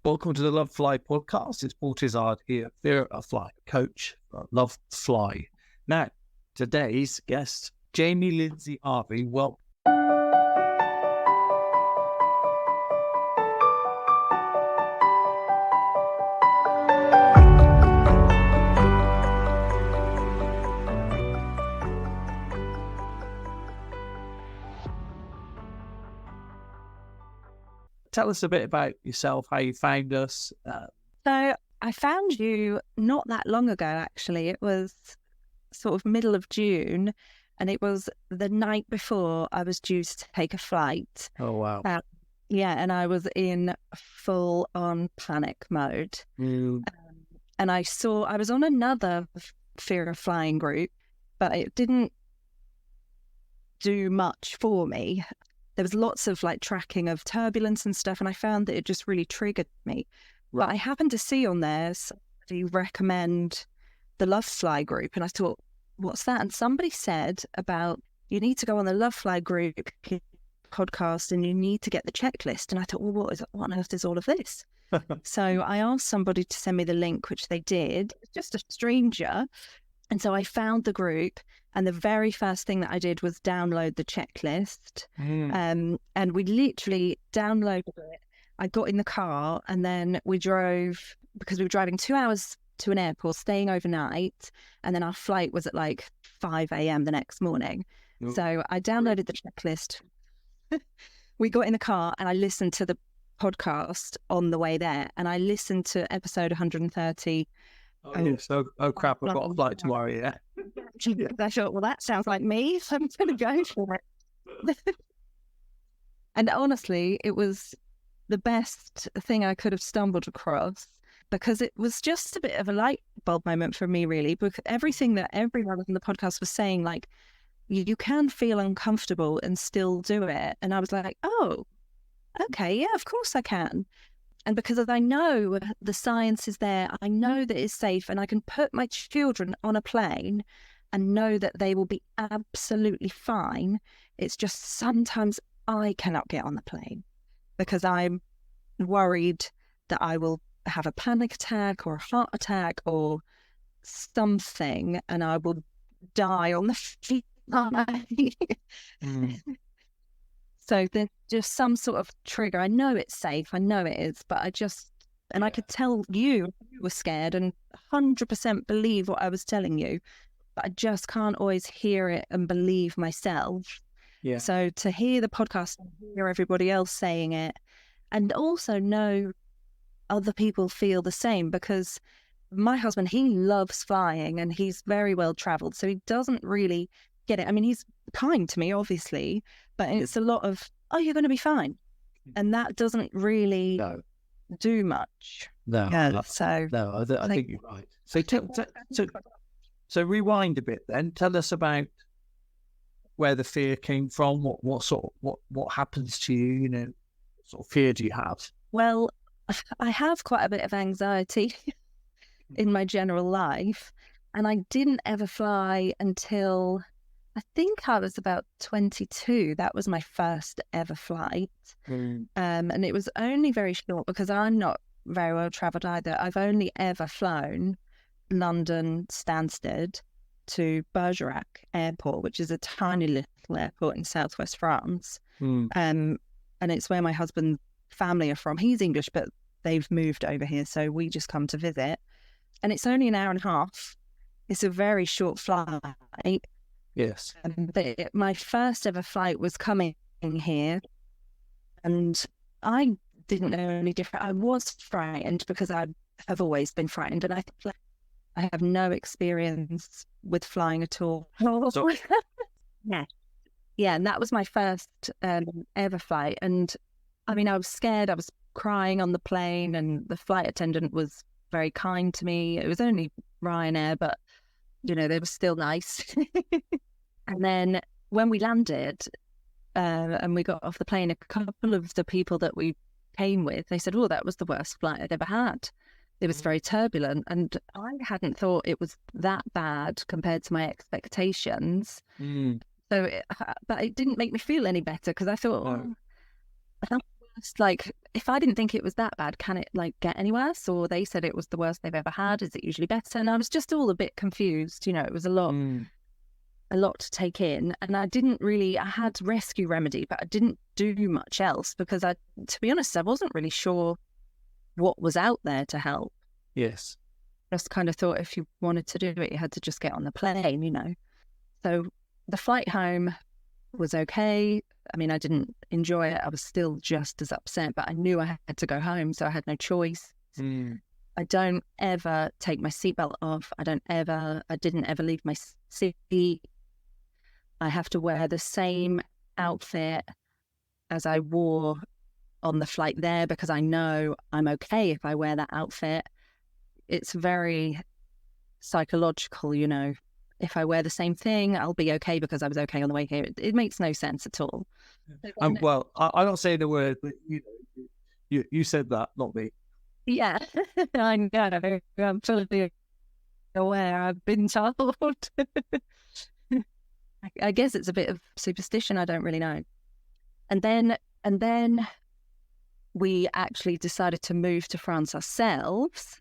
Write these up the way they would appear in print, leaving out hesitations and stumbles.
Welcome to the Lovefly podcast. It's Paul Tizard here, fearofflying coach for Lovefly. Now, today's guest, Jamie Lindsay-Harvey. Well, tell us a bit about yourself, how you found us. So I found you not that long ago, actually. It was sort of middle of June, and it was the night before I was due to take a flight. Oh, wow. And I was in full-on panic mode. And I was on another fear of flying group, but it didn't do much for me. There was lots of tracking of turbulence and stuff, and I found that it just really triggered me. Right. But I happened to see on there somebody recommend the Lovefly group, and I thought, what's that? And somebody said about you need to go on the Lovefly group podcast and you need to get the checklist. And I thought, well, what on earth is all of this? So I asked somebody to send me the link, which they did. It's just a stranger. And so I found the group, and the very first thing that I did was download the checklist. And we literally downloaded it. I got in the car, and then we drove, because we were driving 2 hours to an airport, staying overnight. And then our flight was at 5 a.m. the next morning. Ooh. So I downloaded the checklist. We got in the car, and I listened to the podcast on the way there. And I listened to episode 130. Oh crap, I've got a flight tomorrow, yeah. I thought, well, that sounds like me, so I'm going to go for it. And honestly, it was the best thing I could have stumbled across, because it was just a bit of a light bulb moment for me, really, because everything that everyone in the podcast was saying, you can feel uncomfortable and still do it. And I was like, oh, okay, yeah, of course I can. And because I know the science is there, I know that it's safe, and I can put my children on a plane and know that they will be absolutely fine. It's just sometimes I cannot get on the plane because I'm worried that I will have a panic attack or a heart attack or something, and I will die on the flight. So there's just some sort of trigger. I know it's safe. I know it is, but I could tell you were scared and 100% believe what I was telling you, but I just can't always hear it and believe myself. Yeah. So to hear the podcast and hear everybody else saying it, and also know other people feel the same, because my husband, he loves flying and he's very well traveled, so he doesn't really get it. I mean, he's kind to me, obviously, but it's a lot of, oh, you're going to be fine. And that doesn't really do much. No, yeah, I think you're right. So rewind a bit then. Tell us about where the fear came from. What happens to you? What sort of fear do you have? Well, I have quite a bit of anxiety in my general life, and I didn't ever fly until I think I was about 22. That was my first ever flight. And it was only very short because I'm not very well travelled either. I've only ever flown London Stansted to Bergerac Airport, which is a tiny little airport in southwest France. And it's where my husband's family are from. He's English, but they've moved over here, so we just come to visit. And it's only an hour and a half. It's a very short flight. Yes. But my first ever flight was coming here, and I didn't know any different. I was frightened because I have always been frightened, and I think I have no experience with flying at all. Yeah, and that was my first ever flight. And I mean, I was scared. I was crying on the plane, and the flight attendant was very kind to me. It was only Ryanair, but they were still nice. And then when we landed and we got off the plane, a couple of the people that we came with, they said, oh, that was the worst flight I'd ever had. It was very turbulent, and I hadn't thought it was that bad compared to my expectations. But it didn't make me feel any better, because I thought, worst? Like, if I didn't think it was that bad, can it like get any worse? Or they said it was the worst they've ever had. Is it usually better? And I was just all a bit confused. It was a lot to take in. And I had rescue remedy, but I didn't do much else because to be honest, I wasn't really sure what was out there to help. Yes. Just kind of thought if you wanted to do it, you had to just get on the plane. So the flight home was okay. I mean, I didn't enjoy it. I was still just as upset, but I knew I had to go home, so I had no choice. I don't ever take my seatbelt off. I didn't ever leave my seat. I have to wear the same outfit as I wore on the flight there because I know I'm okay if I wear that outfit. It's very psychological, If I wear the same thing, I'll be okay because I was okay on the way here. It makes no sense at all. Well, I'm not saying the word, but you said that, not me. Yeah, I know. I'm fully aware. I've been told. I guess it's a bit of superstition. I don't really know. And then we actually decided to move to France ourselves.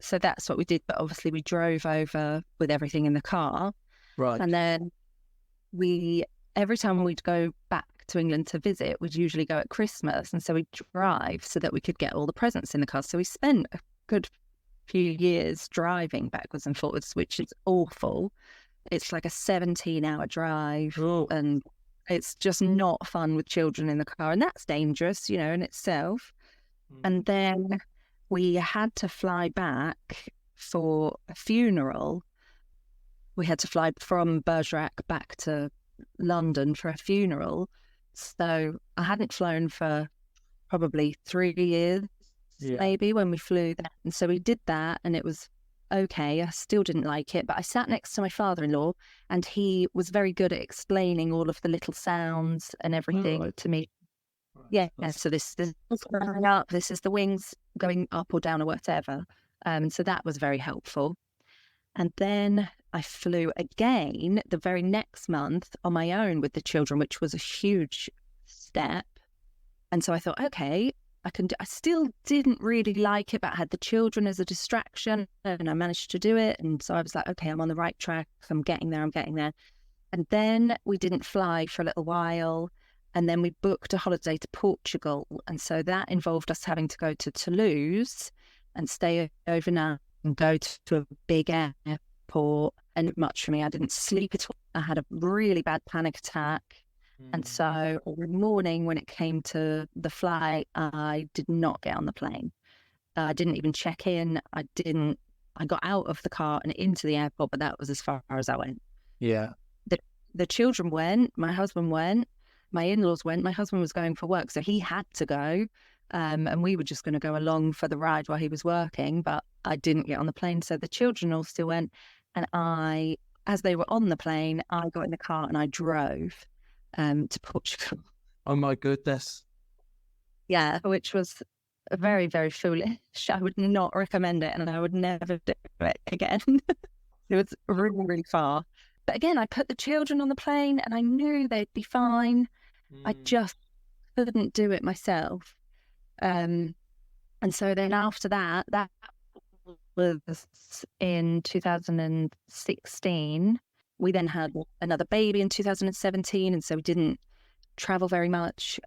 So that's what we did. But obviously we drove over with everything in the car. Right. And then every time we'd go back to England to visit, we'd usually go at Christmas. And so we'd drive so that we could get all the presents in the car. So we spent a good few years driving backwards and forwards, which is awful. It's like a 17-hour drive. And it's just not fun with children in the car. And that's dangerous, in itself. And then we had to fly back for a funeral. We had to fly from Bergerac back to London for a funeral. So I hadn't flown for probably 3 years, maybe, when we flew that. And so we did that and it was okay. I still didn't like it, but I sat next to my father-in-law and he was very good at explaining all of the little sounds and everything to me. Yeah, so this is going up, this is the wings going up or down or whatever. So that was very helpful. And then I flew again the very next month on my own with the children, which was a huge step. And so I thought, okay, I can do. I still didn't really like it, but I had the children as a distraction and I managed to do it. And so I was like, okay, I'm on the right track. I'm getting there. And then we didn't fly for a little while. And then we booked a holiday to Portugal. And so that involved us having to go to Toulouse and stay overnight and go to a big airport. And much for me, I didn't sleep at all. I had a really bad panic attack. And so every morning when it came to the flight, I did not get on the plane. I didn't even check in. I got out of the car and into the airport, but that was as far as I went. Yeah. The children went, my husband went, my in-laws went. My husband was going for work, so he had to go. And we were just going to go along for the ride while he was working, but I didn't get on the plane. So the children all still went. And as they were on the plane, I got in the car and I drove to Portugal. Oh my goodness. Yeah, which was very, very foolish. I would not recommend it and I would never do it again. It was really, really far. But again, I put the children on the plane and I knew they'd be fine. I just couldn't do it myself. And so then after that was in 2016. We then had another baby in 2017. And so we didn't travel very much.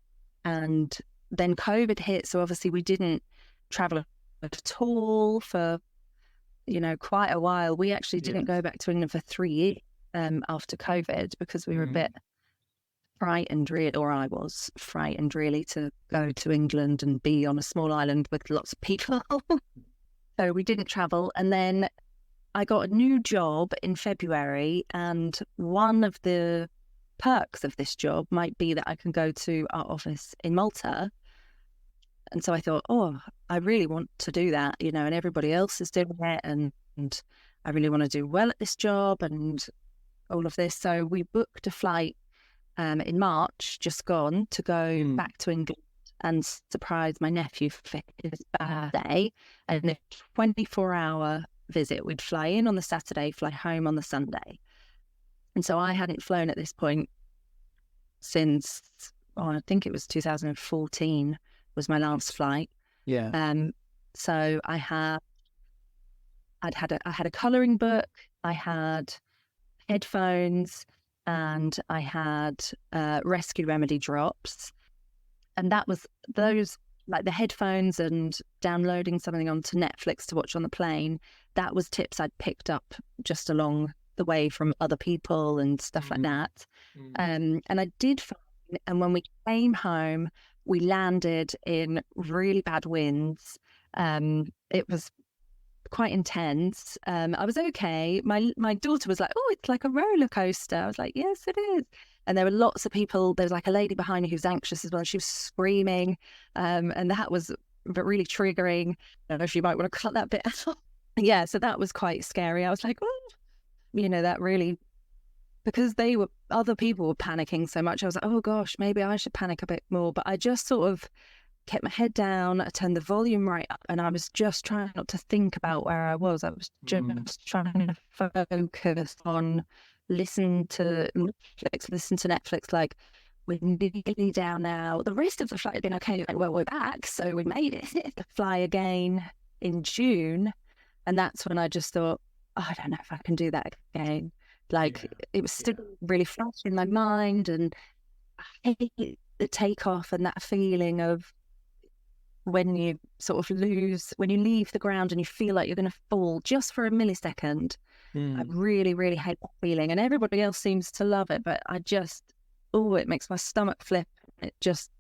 And then COVID hit. So obviously we didn't travel at all for, quite a while. We actually didn't go back to England for 3 years after COVID because we were a bit frightened, or I was frightened really, to go to England and be on a small island with lots of people. So we didn't travel. And then I got a new job in February, and one of the perks of this job might be that I can go to our office in Malta. And so I thought, I really want to do that, and everybody else is doing it, and I really want to do well at this job and all of this. So we booked a flight in March, just gone, to go back to England and surprise my nephew for his birthday. And a 24-hour visit. We'd fly in on the Saturday, fly home on the Sunday. And so I hadn't flown at this point since I think it was 2014 was my last flight. Yeah. So I had a colouring book, I had headphones, and I had Rescue Remedy drops. And that was those, like the headphones and downloading something onto Netflix to watch on the plane. That was tips I'd picked up just along the way from other people and stuff like that. And I did find, and when we came home, we landed in really bad winds. It was quite intense. I was okay. My daughter was like, "Oh, it's like a roller coaster." I was like, "Yes, it is." And there were lots of people. There was like a lady behind me who was anxious as well. She was screaming, and that was really triggering. I don't know if you might want to cut that bit out. Yeah, so that was quite scary. I was like, "Oh," that really, because other people were panicking so much. I was like, "Oh gosh, maybe I should panic a bit more." But I just sort of kept my head down, I turned the volume right up, and I was just trying not to think about where I was. I was just trying to focus on listen to Netflix, like, we're nearly down now. The rest of the flight had been okay. Like, well, we're back, so we made it. To fly again in June. And that's when I just thought, oh, I don't know if I can do that again. Like, it was still really fresh in my mind, and I hate the takeoff and that feeling of when you sort of when you leave the ground and you feel like you're going to fall just for a millisecond. I really, really hate that feeling. And everybody else seems to love it, but it makes my stomach flip. It just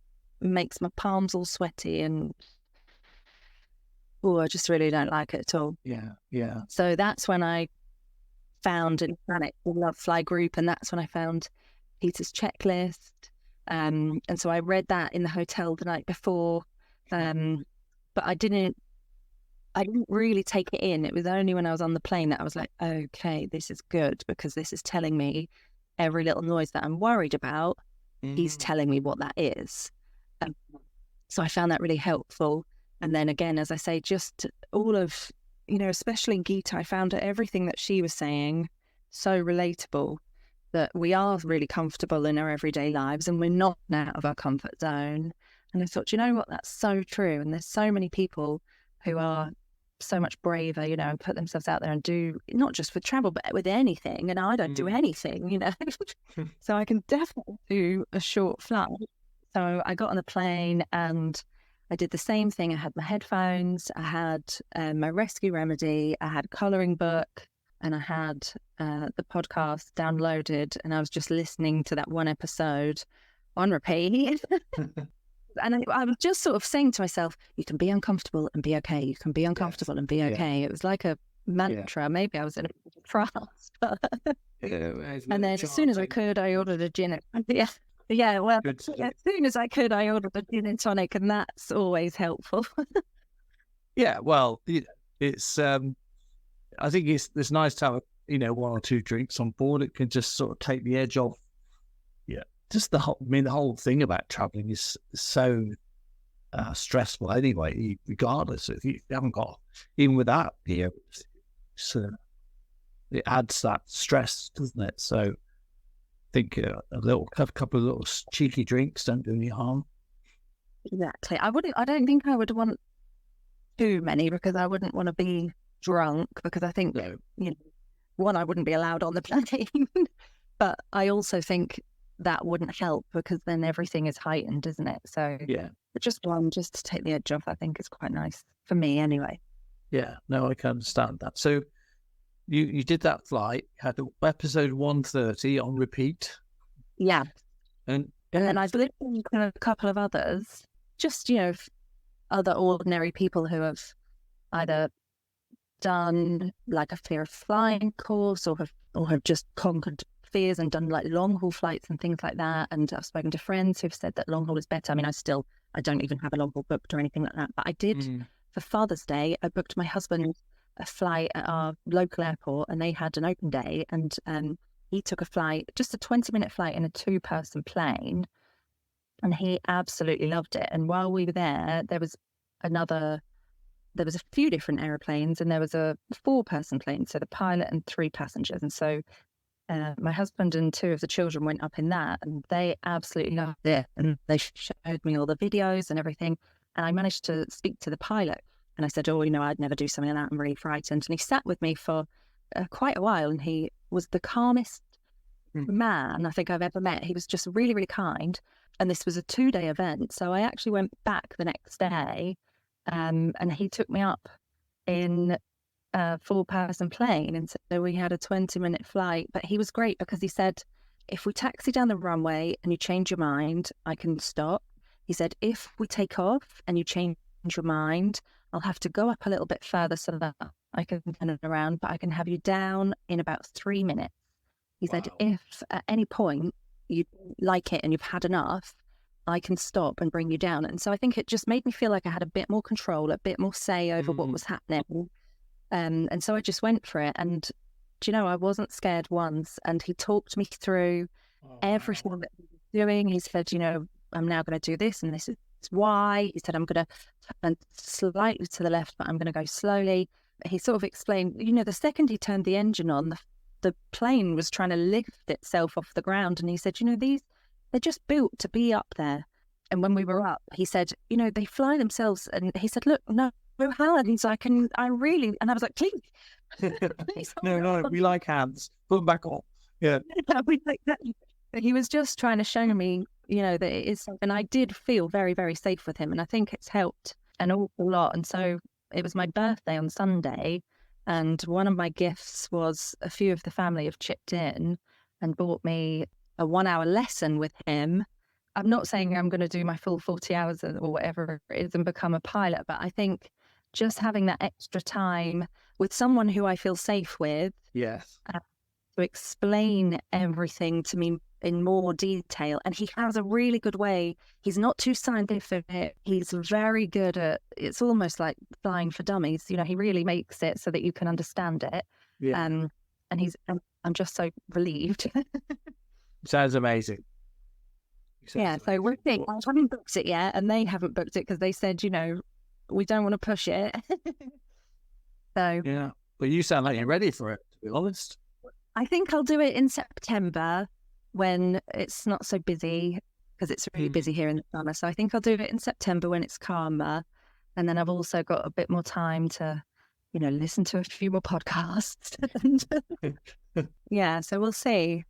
makes my palms all sweaty, and I just really don't like it at all. Yeah. So that's when I found and panicked the Lovefly group, and that's when I found Peter's checklist. And so I read that in the hotel the night before. But I didn't really take it in. It was only when I was on the plane that I was like, okay, this is good, because this is telling me every little noise that I'm worried about. He's telling me what that is. So I found that really helpful. And then again, as I say, just all of, especially Geeta, I found everything that she was saying so relatable, that we are really comfortable in our everyday lives and we're not out of our comfort zone. And I thought, you know what, that's so true. And there's so many people who are so much braver, and put themselves out there and do, not just with travel, but with anything. And I don't do anything, So I can definitely do a short flight. So I got on the plane and I did the same thing. I had my headphones, I had my Rescue Remedy, I had a colouring book, and I had the podcast downloaded, and I was just listening to that one episode on repeat. And I was just sort of saying to myself, you can be uncomfortable and be okay. You can be uncomfortable and be okay. Yeah. It was like a mantra. Yeah. Maybe I was in a trance. And then as soon as I could, I ordered a gin. Yeah. Well, as soon as I could, I ordered a gin and tonic, and that's always helpful. Yeah. Well, it's. I think it's nice to have one or two drinks on board. It can just sort of take the edge off. Yeah. Just the whole thing about traveling is so stressful anyway, regardless. If you haven't got, even with that, it adds that stress, doesn't it? So I think a couple of little cheeky drinks don't do any harm. Exactly. I don't think I would want too many, because I wouldn't want to be drunk, because I think, one, I wouldn't be allowed on the plane, but I also think that wouldn't help, because then everything is heightened, isn't it? So just one, just to take the edge off, I think is quite nice for me anyway. Yeah, no, I can understand that. So you did that flight, had episode 130 on repeat. Yeah. And I've listened to a couple of others, just, other ordinary people who have either done like a fear of flying course or have just conquered fears and done like long haul flights and things like that. And I've spoken to friends who've said that long haul is better. I mean, I don't even have a long haul booked or anything like that, but I did for Father's Day. I booked my husband a flight at our local airport, and they had an open day, and he took a flight, just a 20-minute flight in a 2-person plane, and he absolutely loved it. And while we were there was a few different aeroplanes, and there was a 4-person plane, so the pilot and 3 passengers. And so my husband and two of the children went up in that, and they absolutely loved it. And they showed me all the videos and everything. And I managed to speak to the pilot. And I said, oh, I'd never do something like that. I'm really frightened. And he sat with me for quite a while. And he was the calmest man I think I've ever met. He was just really, really kind. And this was a 2-day event. So I actually went back the next day, and he took me up in a 4-person plane. And so we had a 20-minute flight. But he was great because he said, if we taxi down the runway and you change your mind, I can stop. He said, if we take off and you change your mind, I'll have to go up a little bit further so that I can turn it around, but I can have you down in about 3 minutes. He said, if at any point you like it and you've had enough, I can stop and bring you down. And so I think it just made me feel like I had a bit more control, a bit more say over what was happening. And so I just went for it. And, I wasn't scared once. And he talked me through everything that he was doing. He said, I'm now going to do this, and this is why. He said, I'm going to turn slightly to the left, but I'm going to go slowly. He sort of explained, the second he turned the engine on, the plane was trying to lift itself off the ground. And he said, they're just built to be up there. And when we were up, he said, they fly themselves. And he said, look, no hands. And I was like, please. No, we like hands. Put them back on. Yeah. We like that. He was just trying to show me, that it is, and I did feel very, very safe with him. And I think it's helped an awful lot. And so it was my birthday on Sunday. And one of my gifts was a few of the family have chipped in and bought me a 1-hour lesson with him. I'm not saying I'm going to do my full 40 hours or whatever it is and become a pilot, but I think just having that extra time with someone who I feel safe with. Yes. To explain everything to me in more detail. And he has a really good way. He's not too scientific. He's very good at, it's almost like flying for dummies. He really makes it so that you can understand it. Yeah. And I'm just so relieved. Sounds amazing. So we're thinking, I haven't booked it yet, and they haven't booked it because they said, we don't want to push it. So yeah, but you sound like you're ready for it, to be honest. I think I'll do it in September when it's not so busy, because it's really busy here in the summer. So I think I'll do it in September when it's calmer. And then I've also got a bit more time to, listen to a few more podcasts. Yeah, so we'll see.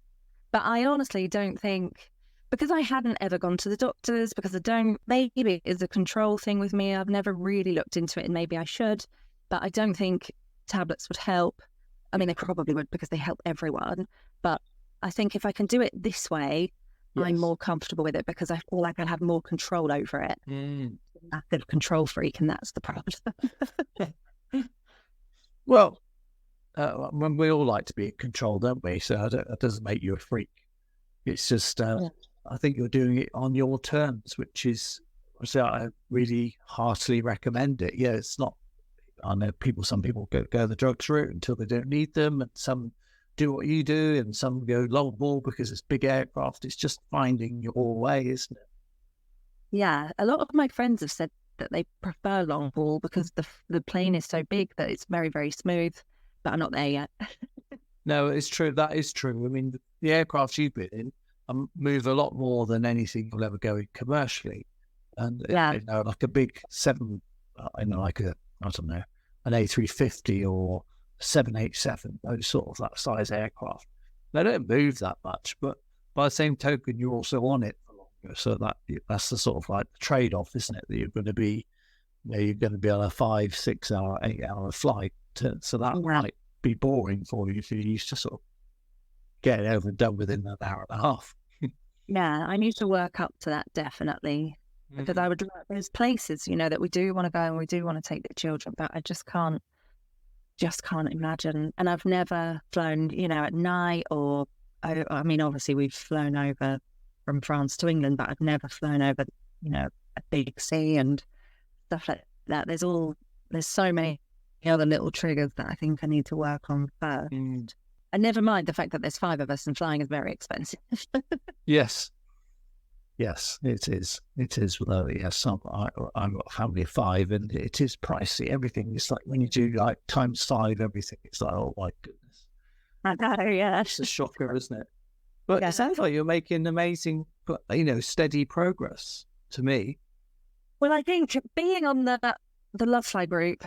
But I honestly don't think, because I hadn't ever gone to the doctors, because maybe it's a control thing with me. I've never really looked into it, and maybe I should. But I don't think tablets would help. I mean, they probably would because they help everyone. But I think if I can do it this way, yes, I'm more comfortable with it because I feel like I have more control over it. I'm a massive control freak, and that's the problem. Well, we all like to be in control, don't we? So that doesn't make you a freak. It's just, I think you're doing it on your terms, which is, so I really heartily recommend it. Yeah, it's not, I know some people go the drugs route until they don't need them, and some do what you do, and some go long haul because it's big aircraft. It's just finding your way, isn't it? Yeah, a lot of my friends have said that they prefer long haul because the plane is so big that it's very, very smooth, but I'm not there yet. No, it's true. That is true. I mean, the aircraft you've been in move a lot more than anything you'll ever go in commercially. And, like a big an A350 or 787, those sort of that size aircraft. They don't move that much, but by the same token, you're also on it for longer. So that's the sort of like the trade-off, isn't it? That you're going to be, you're going to be on a 5, 6 hour, 8 hour flight. So that might be boring for you if you're used to sort of getting over and done within an hour and a half. Yeah, I need to work up to that, definitely. Because I would, there's places, that we do want to go and we do want to take the children, but I just can't imagine. And I've never flown, at night, or, I mean, obviously we've flown over from France to England, but I've never flown over, a big sea and stuff like that. There's so many other little triggers that I think I need to work on first. And never mind the fact that there's 5 of us and flying is very expensive. Yes, it is. It is. Well, yes, I've got a family of 5, and it is pricey. Everything is like when you do like times 5, everything. It's like, oh my goodness. I know, yeah. It's a shocker, isn't it? But Yeah. it sounds like you're making amazing, steady progress to me. Well, I think being on the Lovefly group,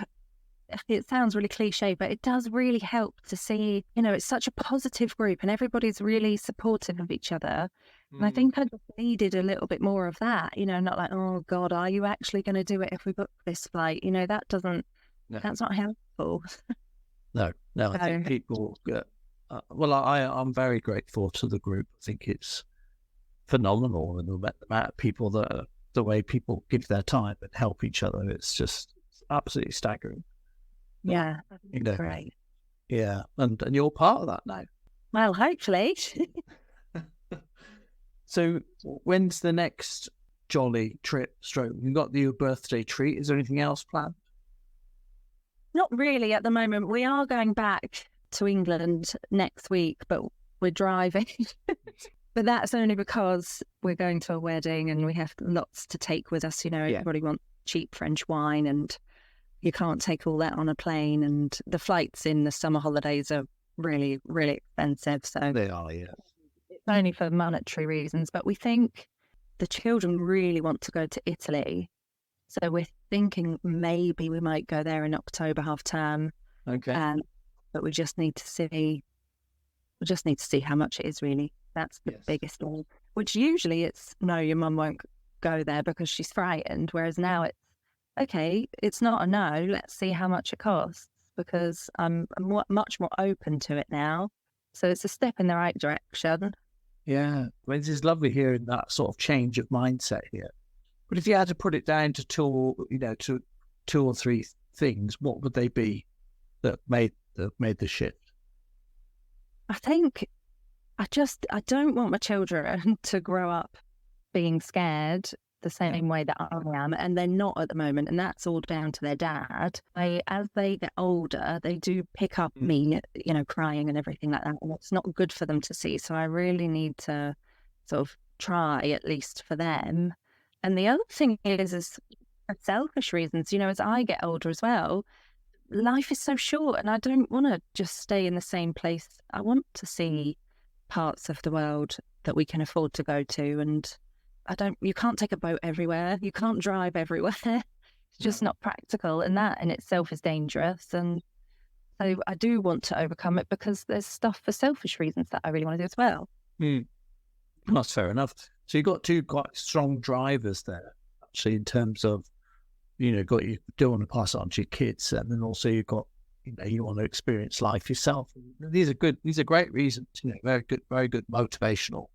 it sounds really cliche, but it does really help to see, it's such a positive group and everybody's really supportive of each other. And I think I just needed a little bit more of that, not like, oh God, are you actually going to do it if we book this flight? That's not helpful. No, I think people, I'm very grateful to the group. I think it's phenomenal, and the amount of people the way people give their time and help each other, it's absolutely staggering. Yeah, great. Yeah, and you're part of that now. Well, hopefully. So, when's the next jolly trip? You've got your birthday treat. Is there anything else planned? Not really at the moment. We are going back to England next week, but we're driving. But that's only because we're going to a wedding and we have lots to take with us. Everybody wants cheap French wine and you can't take all that on a plane. And the flights in the summer holidays are really, really expensive. So they are, yeah. It's only for monetary reasons. But we think the children really want to go to Italy. So we're thinking maybe we might go there in October half term. Okay. But we just need to see. We just need to see how much it is really. That's the biggest thing. Which usually it's no, your mum won't go there because she's frightened. Whereas now it's okay. It's not a no. Let's see how much it costs because I'm much more open to it now. So it's a step in the right direction. Yeah, well, this is lovely hearing that sort of change of mindset here. But if you had to put it down to two or three things, what would they be that made the shift? I think I don't want my children to grow up being scared the same way that I am, and they're not at the moment, and that's all down to their dad. As they get older, they do pick up me, crying and everything like that, and it's not good for them to see. So I really need to sort of try, at least for them. And the other thing is for selfish reasons, as I get older as well, life is so short and I don't want to just stay in the same place. I want to see parts of the world that we can afford to go to. And you can't take a boat everywhere. You can't drive everywhere. It's just not practical. And that in itself is dangerous. And so I do want to overcome it because there's stuff for selfish reasons that I really want to do as well. That's fair enough. So you've got two quite strong drivers there, actually, in terms of, you do want to pass it on to your kids, and then also you've got, you want to experience life yourself. These are great reasons, very good motivational.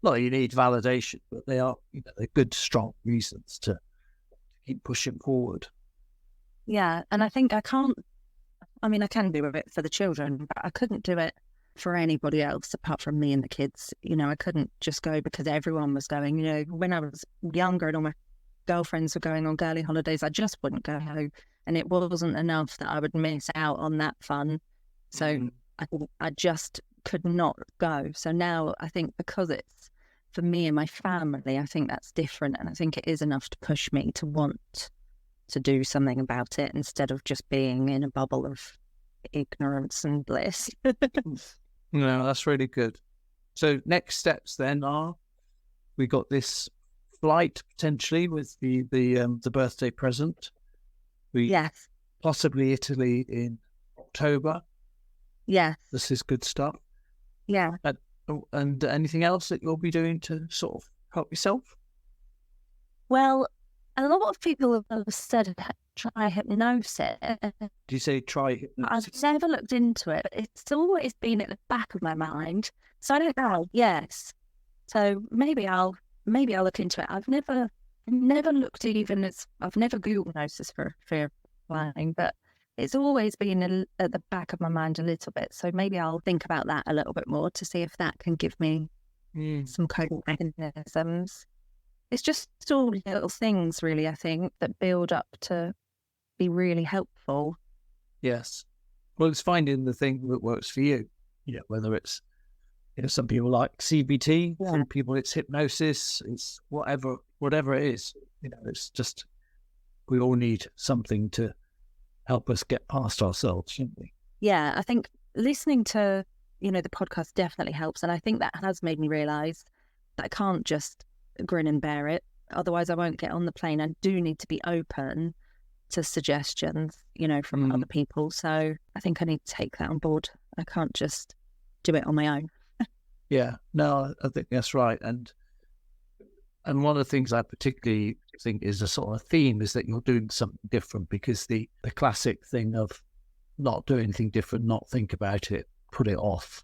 Not that you need validation, but they are, they're good, strong reasons to keep pushing forward. Yeah, and I think I can do it for the children, but I couldn't do it for anybody else apart from me and the kids. I couldn't just go because everyone was going. When I was younger and all my girlfriends were going on girly holidays, I just wouldn't go, and it wasn't enough that I would miss out on that fun. So I just could not go. So now I think because it's for me and my family, I think that's different, and I think it is enough to push me to want to do something about it instead of just being in a bubble of ignorance and bliss. No, that's really good. So next steps then are, we got this flight potentially with the birthday present. Yes. Possibly Italy in October. Yes. This is good stuff. Yeah. And anything else that you'll be doing to sort of help yourself? Well, a lot of people have said try hypnosis. Do you say try hypnosis? I've never looked into it, but it's always been at the back of my mind. So I don't know. Yes. So maybe I'll look into it. I've never looked I've never Googled hypnosis for fear flying, but it's always been at the back of my mind a little bit. So maybe I'll think about that a little bit more to see if that can give me some coping mechanisms. It's just all little things, really, I think, that build up to be really helpful. Yes. Well, it's finding the thing that works for you. Whether it's, some people like CBT, some people it's hypnosis, it's whatever it is. It's just, we all need something to help us get past ourselves, shouldn't we? Yeah, I think listening to the podcast definitely helps. And I think that has made me realise that I can't just grin and bear it. Otherwise, I won't get on the plane. I do need to be open to suggestions, from other people. So I think I need to take that on board. I can't just do it on my own. Yeah, no, I think that's right. And one of the things I particularly think is a sort of theme is that you're doing something different, because the classic thing of not do anything different, not think about it, put it off,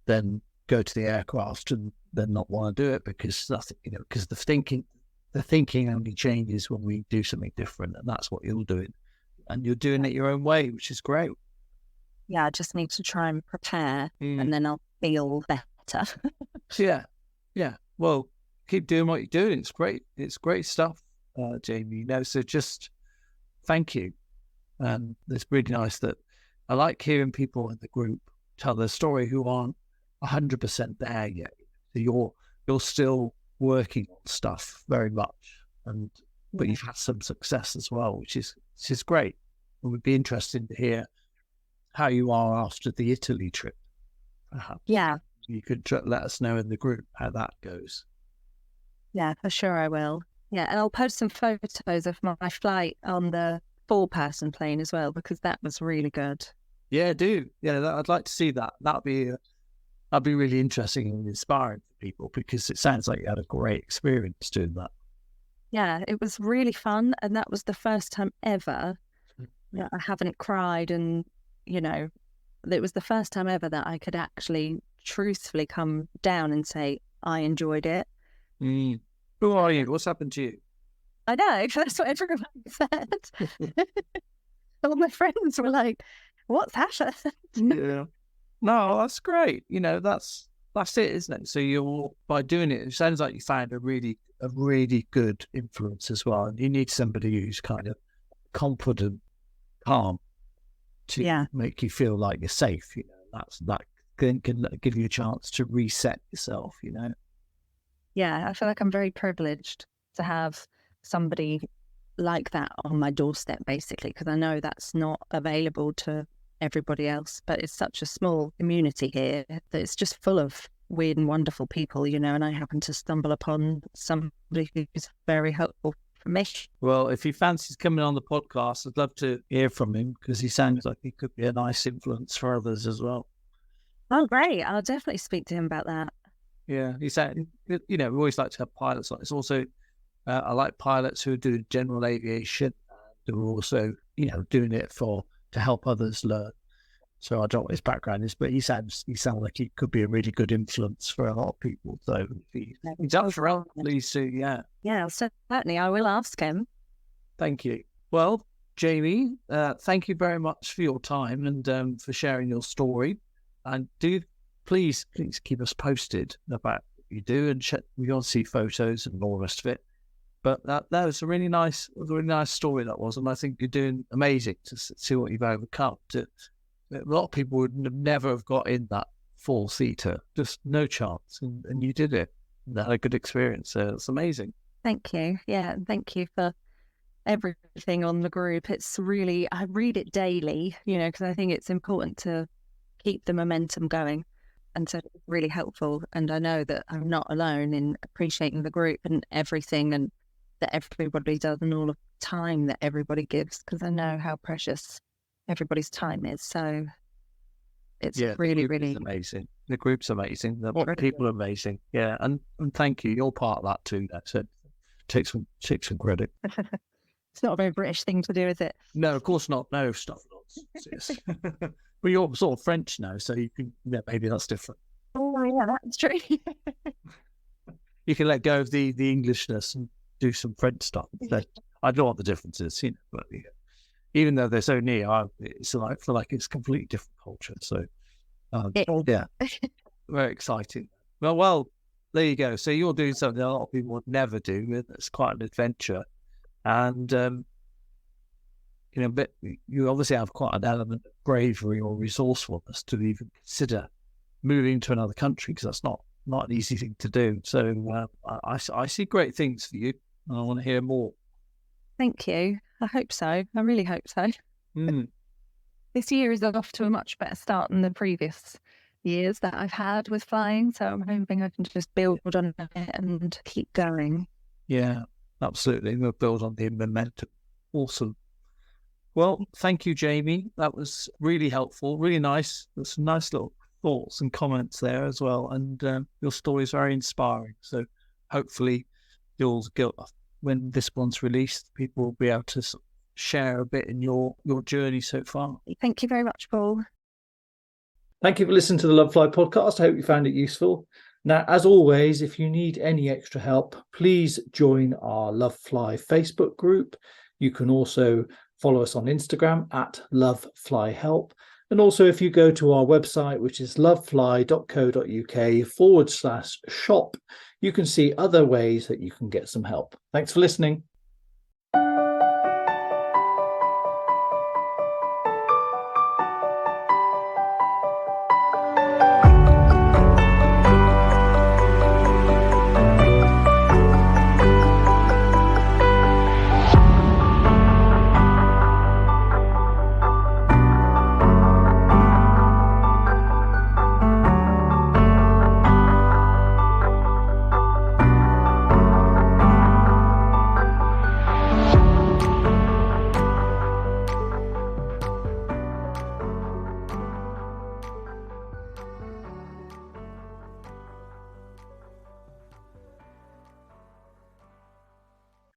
then go to the aircraft and then not want to do it because that's, because the thinking only changes when we do something different, and that's what you're doing. And you're doing it your own way, which is great. Yeah, I just need to try and prepare and then I'll feel better. Yeah. Well, keep doing what you're doing. It's great. It's great stuff, Jamie. So just thank you. It's really nice that I like hearing people in the group tell their story who aren't 100% there yet. So you're still working on stuff very much, but you've had some success as well, which is great. It would be interesting to hear how you are after the Italy trip. Perhaps. Yeah. You could let us know in the group how that goes. Yeah, for sure I will. Yeah, and I'll post some photos of my flight on the 4-person plane as well, because that was really good. Yeah, do. Yeah, I'd like to see that. That'd be really interesting and inspiring for people, because it sounds like you had a great experience doing that. Yeah, it was really fun, and that was the first time ever that I haven't cried, and it was the first time ever that I could actually truthfully come down and say I enjoyed it. Who are you? What's happened to you? I know, that's what everyone said. All my friends were like, what's happened? Yeah. No, that's great. That's it, isn't it? So by doing it sounds like you found a really good influence as well. And you need somebody who's kind of confident, calm, to make you feel like you're safe. That can give you a chance to reset yourself. Yeah, I feel like I'm very privileged to have somebody like that on my doorstep, basically, because I know that's not available to everybody else. But it's such a small community here that it's just full of weird and wonderful people, and I happen to stumble upon somebody who's very helpful for me. Well, if he fancies coming on the podcast, I'd love to hear from him, because he sounds like he could be a nice influence for others as well. Oh, great. I'll definitely speak to him about that. Yeah, he said, we always like to have pilots like this. Also, I like pilots who are doing general aviation, who are also, doing it to help others learn. So I don't know what his background is, but he sounds like he could be a really good influence for a lot of people. So he's up for it, please do, yeah. Yeah, certainly. I will ask him. Thank you. Well, Jamie, thank you very much for your time and for sharing your story. And do please keep us posted about what you do, and we want to see photos and all the rest of it. But that was a really nice story, that was, and I think you're doing amazing to see what you've overcome. A lot of people would never have got in that 4-seater, just no chance, and you did it. And had a good experience, so it's amazing. Thank you. Yeah, thank you for everything on the group. It's really, I read it daily, because I think it's important to keep the momentum going. And so it's really helpful. And I know that I'm not alone in appreciating the group and everything and that everybody does, and all of the time that everybody gives, because I know how precious everybody's time is. So it's really amazing. The group's amazing. The people are amazing. Yeah. And thank you. You're part of that too. So take some credit. It's not a very British thing to do, is it? No, of course not. No, stuff. But you're sort of French now, so you can, maybe that's different. Oh, yeah, that's true. You can let go of the Englishness and do some French stuff instead. I don't know what the difference is, but even though they're so near, it's like, I feel like it's a completely different culture. So, yeah, very exciting. Well, there you go. So you're doing something a lot of people would never do. It's quite an adventure, and but you obviously have quite an element of bravery or resourcefulness to even consider moving to another country, because that's not an easy thing to do. So I see great things for you, and I want to hear more. Thank you. I hope so. I really hope so. This year is off to a much better start than the previous years that I've had with flying. So I'm hoping I can just build on it and keep going. Yeah, absolutely. We'll build on the momentum. Awesome. Well, thank you, Jamie. That was really helpful, really nice. There's some nice little thoughts and comments there as well. And your story is very inspiring. So hopefully when this one's released, people will be able to share a bit in your journey so far. Thank you very much, Paul. Thank you for listening to the Lovefly podcast. I hope you found it useful. Now, as always, if you need any extra help, please join our Lovefly Facebook group. You can also follow us on Instagram at loveflyhelp. And also, if you go to our website, which is lovefly.co.uk/shop, you can see other ways that you can get some help. Thanks for listening.